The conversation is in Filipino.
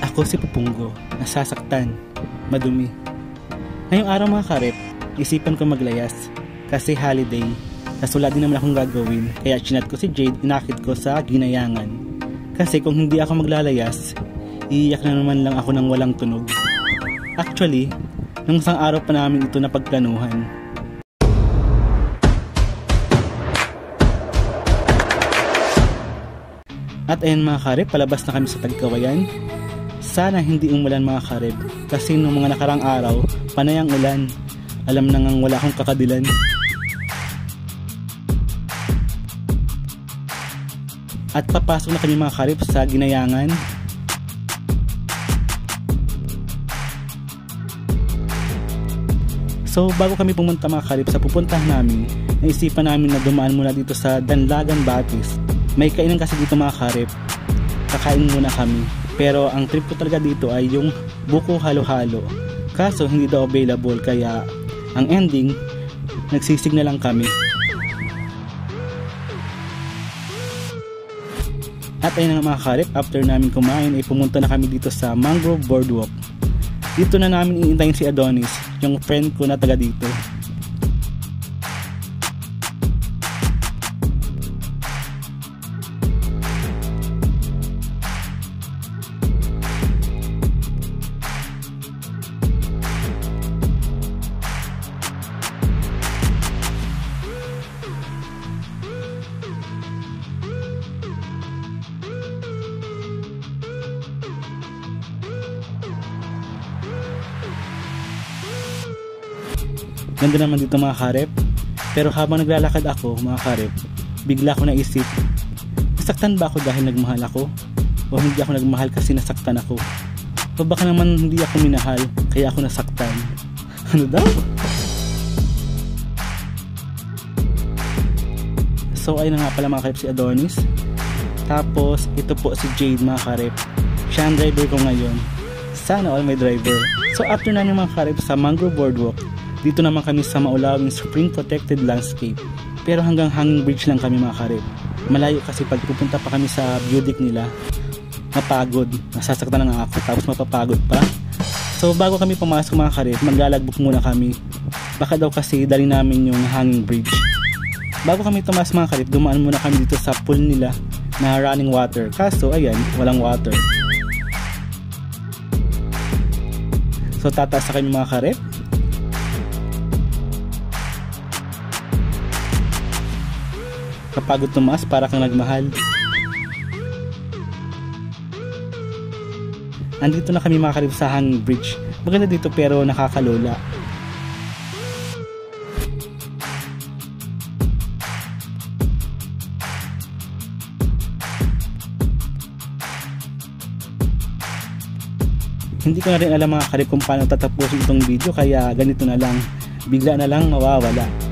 Ako si Pupunggo, nasasaktan, madumi. Ngayong araw mga karep, isipan ko maglayas kasi holiday. Tas wala din naman akong gagawin, kaya chinat ko si Jade, inakit ko sa Ginayangan. Kasi kung hindi ako maglalayas, iiyak na naman lang ako ng walang tunog. Actually, nung isang araw pa namin ito napagplanuhan. At ayun mga karep, palabas na kami sa Tagkawayan. Sana hindi umulan mga karep, kasi nung mga nakarang araw, panay ang ulan. Alam na ngang wala akong kakadilan. At papasok na kami mga karep sa Ginayangan. So bago kami pumunta mga karep sa pupuntahan namin, naisipan namin na dumaan muna dito sa Danlagan Batis. May kainan kasi dito mga karep, kakain muna kami. Pero ang trip ko talaga dito ay yung buko halo-halo. Kaso hindi daw available, kaya ang ending, nagsisig na lang kami. At ayun nga mga karep, after namin kumain ay pumunta na kami dito sa Mangrove Boardwalk. Dito na namin iintayin si Adonis, yung friend ko na taga dito. Ganda naman dito mga karep. Pero habang naglalakad ako mga karep, bigla ko naisip, nasaktan ba ako dahil nagmahal ako? O hindi ako nagmahal kasi nasaktan ako? O baka naman hindi ako minahal kaya ako nasaktan? Ano daw? So ayun na nga pala mga karep, si Adonis. Tapos ito po si Jade mga karep. Siya ang driver ko ngayon. Sana all my driver. So after namin mga karep sa Mangrove Boardwalk, dito naman kami sa maulawing spring protected landscape. Pero hanggang hanging bridge lang kami mga karep. Malayo kasi pag pupunta pa kami sa view deck nila, mapagod. Nasasaktan na nga ako tapos mapapagod pa. So bago kami pumasok mga karep, maglalagbok muna kami. Baka daw kasi dali namin yung hanging bridge. Bago kami tumas mga karep, dumaan muna kami dito sa pool nila na running water. Kaso ayan, walang water. So tataas na kami mga karep. Kapagod tumaas para kang nagmahal. Andito na kami mga karep sa hanging bridge. Maganda dito pero nakakalola. Hindi ko na rin alam mga karep kung paano tatapusin itong video, kaya ganito na lang. Bigla na lang mawawala.